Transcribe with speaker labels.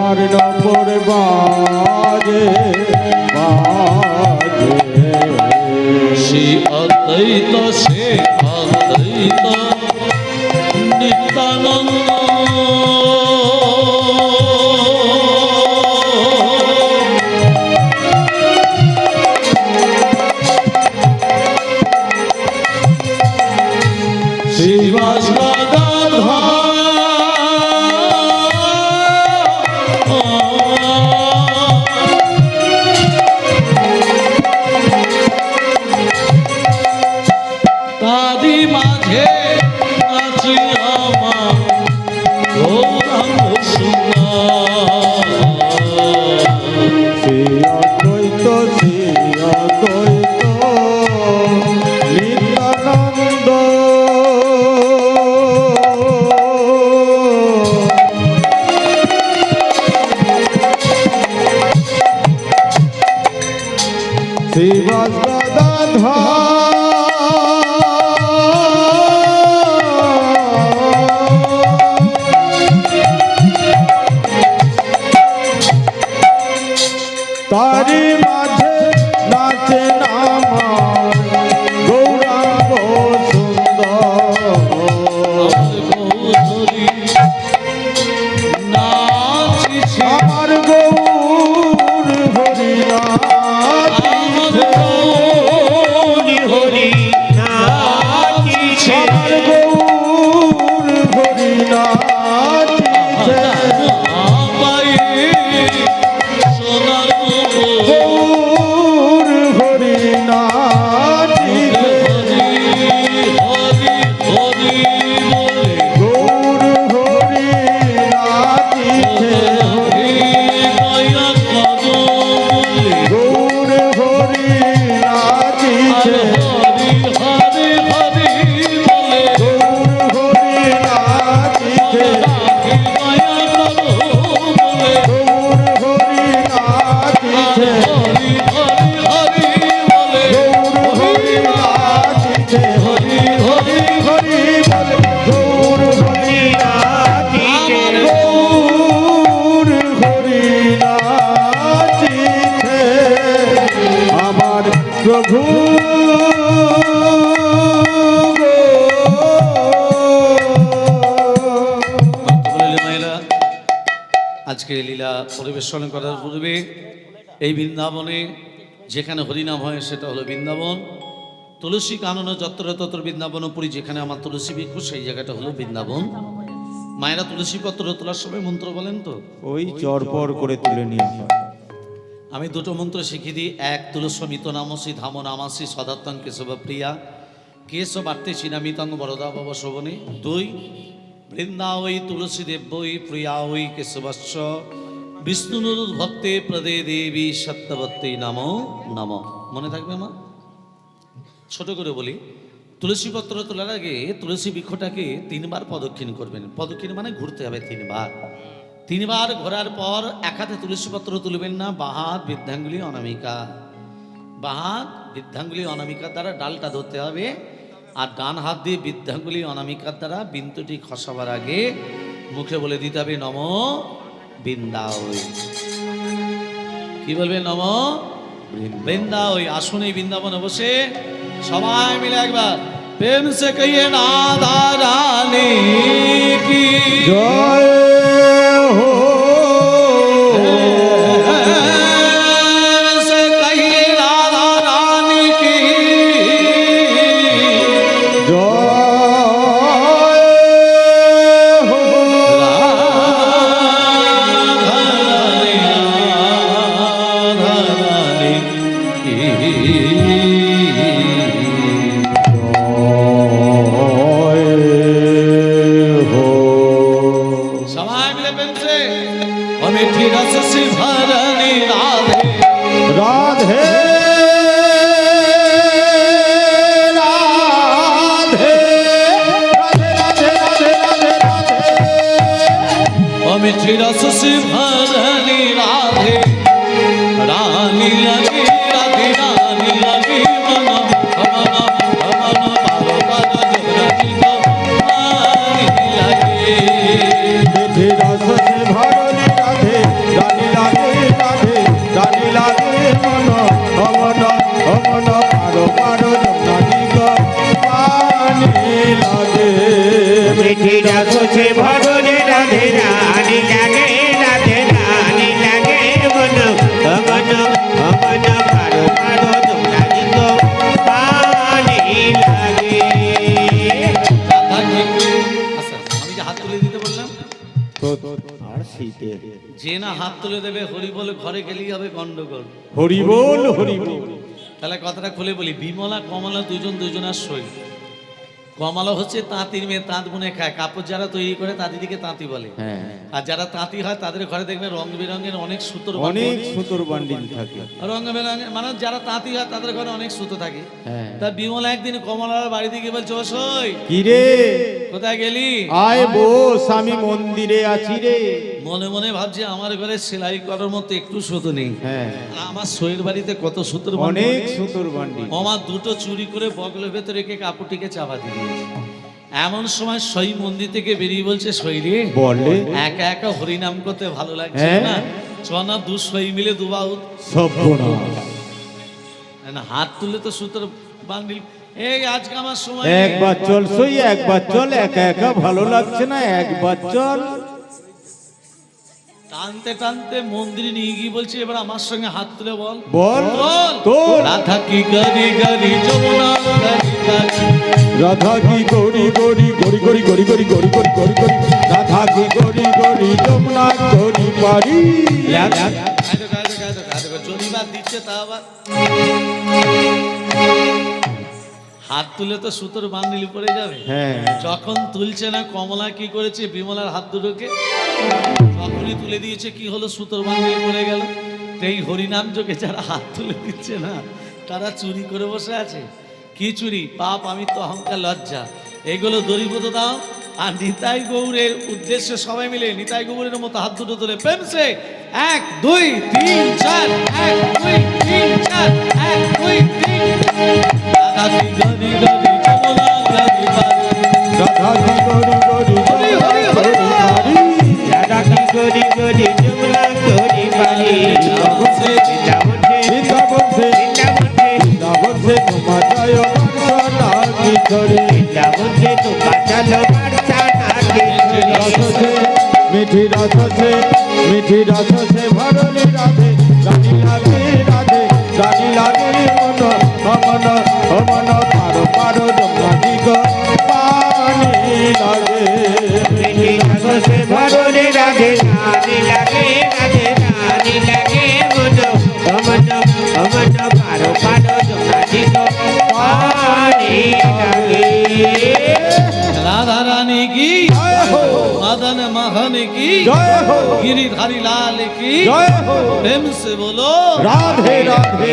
Speaker 1: তোমার নপুর বাজে বাজে
Speaker 2: সে অদ্বৈত নিত্যানন্দ শ্রীবাস তারি মাঝে নাচি আমার গৌরাঙ্গ সুন্দর
Speaker 1: শ্রী অদ্বৈত নিত্যানন্দ শ্রীবাস তারি মাঝে নাচে আমার গৌরাঙ্গ সুন্দর আমার গৌর হরি
Speaker 3: হরি নাচিছে
Speaker 1: আমার গৌর হরি নাচিছে গৌর হরি নাচিছে গৌর হরি নাচিছে গৌর হরি নাচিছে গৌর হরি নাচিছে গৌর হরি নাচিছে গৌর হরি নাচিছে হরি হরি হরি বল গৌর হরি নাচিছে গৌর হরি নাচিছে আমার প্রভু
Speaker 2: আজকে লীলা পরিবেশন করার পূর্বে এই বৃন্দাবনে যেখানে হরিনাম হয় সেটা হলো বৃন্দাবন, তুলসী কানন যত্র তত্র বৃন্দাবনপুরী, যেখানে আমার তুলসী ভিক্ষু সেই জায়গাটা হলো বৃন্দাবন। মায়েরা তুলসী পত্র তোলার সময় মন্ত্র বলেন তো?
Speaker 1: ওই চরপর করে তুলে নিয়ে
Speaker 2: আমি দুটো মন্ত্র শিখিয়ে দিই। এক, তুলসমিত নামসি ধাম নামাসি সদাত্তং কেশব প্রিয়া কেশবার্তে চিনামিতং বরদা ভব শোভনে। দুই, বৃন্দা ওই তুলসী দেব্যই প্রিয়া ওই কেশবস্য বিষ্ণুর ভক্তে প্রদে দেবী সত্যবতী নম নম। মনে থাকবে মা? ছোট করে বলি, তুলসী পত্র তোলার আগে তুলসী বৃক্ষটাকে 3 বার প্রদক্ষিণ করবেন। প্রদক্ষিণ মানে ঘুরতে হবে 3 বার। 3 বার ঘোরার পর এক হাতে তুলসী পত্র তুলবেন না, বাঁ হাত বৃদ্ধাঙ্গুলি অনামিকা, বাঁ হাত বৃদ্ধাঙ্গুলি অনামিকার দ্বারা ডালটা ধরতে হবে, আর ডান হাত দিয়ে বৃদ্ধাঙ্গুলি অনামিকার দ্বারা বিন্দুটি খসাবার আগে মুখে বলে দিতে হবে নম বৃন্দাবই। কি বলবে? নম বৃন্দাবই। আসুন এই বৃন্দাবনে বসে সবাই মিলে একবার প্রেম সে কহিয়ে রাধা রানী কি
Speaker 1: জয় হো
Speaker 2: से कहिए राधा रानी की
Speaker 1: জয় হো
Speaker 2: राधा रानी की सवाई मिले प्रेम से और मीठी रस से भरनी राधे
Speaker 1: রাধে রাধে রাধে রাধে রাধে রাধে
Speaker 2: और मीठी रस से भरनी राधे रानी लगी राधे रानी लगी मना मना मना बारो बारो जगराती को रानी लगी
Speaker 1: মিঠি রস সে ভরনি রাধে
Speaker 3: সে ভররে রাধে রানী লাগে রাধে রানী লাগে মন মন মন পারো পারো তোমরা দিত পানি লাগে
Speaker 2: আচ্ছা, আমি যে হাত তুলে দিতে বললাম,
Speaker 1: আর শীতে
Speaker 2: যে না হাত তুলে দেবে হরি বলে ঘরে গেলেই হবে গন্ডগোল।
Speaker 1: হরি বল হরি বল।
Speaker 2: তাহলে কথাটা খুলে বলি, বিমলা কমলা দুজন দুজনার সই। কমলা হচ্ছে তাঁতির মেয়ে, তাঁত বুনে খায়, কাপড় যারা তৈরি করে তাঁতিদিকে তাঁতি বলে।
Speaker 1: হ্যাঁ,
Speaker 2: আর যারা তাঁতি হয় তাদের ঘরে দেখবে রং বেরঙের অনেক সুতোর
Speaker 1: অনেক সুতোর বান্ডিল থাকে।
Speaker 2: রং বেরঙের, মানে যারা তাঁতি হয় তাদের ঘরে অনেক সুতো থাকে।
Speaker 1: হ্যাঁ,
Speaker 2: তা বিমলা একদিন কমলার বাড়িতে গিয়ে বলছে, ও সই
Speaker 1: কি রে
Speaker 2: কোথায় গেলি?
Speaker 1: আয় বস, আমি মন্দিরে আছি রে।
Speaker 2: মনে মনে ভাবছি আমার ঘরে সেলাই করার মতো একটু সুতো নেই।
Speaker 1: হ্যাঁ,
Speaker 2: আর আমার সইয়ের বাড়িতে কত সুতোর
Speaker 1: অনেক সুতোর বান্ডিল।
Speaker 2: আমার দুটো চুরি করে বগলের ভেতরে রেখে কাপড়টিকে চাপা দিয়ে দিয়েছে। এমন সময় সই মন্দির থেকে বেরিয়ে বলছে, সই রে
Speaker 1: বলে
Speaker 2: একা একা হরিনাম করতে ভালো লাগছে
Speaker 1: হ্যাঁ।
Speaker 2: না, চনা দু সই মিলে দুবাউত
Speaker 1: সর্বনাশ।
Speaker 2: হাত তুলে তো সুতোর বান্ডিল। এই আজকে আমার সময় নেই।
Speaker 1: একবার চল সই, একবার চল, একা একা ভালো লাগছে না, একবার চল।
Speaker 2: টানতে টানতে মন্দিরে নিয়ে গিয়ে বলছে, এবার আমার সঙ্গে হাত তুলে বল
Speaker 1: বল
Speaker 2: বল।
Speaker 1: তোর
Speaker 2: রাধা কি গাড়ি গাড়ি যমুনা গাড়ি গাড়ি,
Speaker 1: রাধা কি গড়ি গড়ি গড়ি গড়ি গড়ি গড়ি গড়ি গড়ি গড়ি গড়ি, রাধা কি গড়ি গড়ি যমুনা গড়ি পারি।
Speaker 2: জরিমাত দিচ্ছে তা আবার হাত তুলে তো সুতোর বান্ডিল পড়ে যাবে।
Speaker 1: হ্যাঁ,
Speaker 2: যখন তুলছে না, কমলা কি করেছে, বিমলার হাত দুটোকে যখনই তুলে দিয়েছে, কি হলো, সুতোর বান্ডিল পড়ে গেল। তো এই হরিনাম যোগে যারা হাত তুলে দিচ্ছে না, তারা চুরি করে বসে আছে। কি চুরি? পাপ, আমি তো অহংকার, লজ্জা, এগুলো দরিদ্র দাও। আর নিতাই গৌরের উদ্দেশ্যে সবাই মিলে নিতাই গৌরের মতো হাত দুটো তুলে প্রেম সে 1 2 3 4 1 2 3 4 1 2 3। রাধা কি গরি গরি যমুনা গরি পারি,
Speaker 1: রাধা কি গড়ি গড়ি
Speaker 2: হরি হরি হরি
Speaker 1: পারি।
Speaker 3: রাধা কি গরি গরি যমুনা গরি পারি
Speaker 1: বৃন্দাবন সে
Speaker 3: বৃন্দাবন সে
Speaker 1: বৃন্দাবন সে তোমার জয় বর্ষনা কি ছড়ে।
Speaker 3: বৃন্দাবন সে তো কাঁচালো বার্তা নাকি
Speaker 1: রস সে মিঠি রস সে মিঠি রস সে ভরলি রাধে রানী লাগে রাধে রানী লাগে মন অমন অমন পারো পারো যমুনা দিগ পানি লাগে।
Speaker 3: মিঠি রসে ভরলে রাধে রানী লাগে রাধে রানী লাগে মন মন মন পারো পারো যমুনা দিগ পানি লাগে।
Speaker 2: राधा रानी की
Speaker 1: জয় হো
Speaker 2: मदन मोहन की
Speaker 1: জয় হো
Speaker 2: गिरिधारी लाल की
Speaker 1: জয় হো
Speaker 2: प्रेम से बोलो
Speaker 1: রাধে রাধে।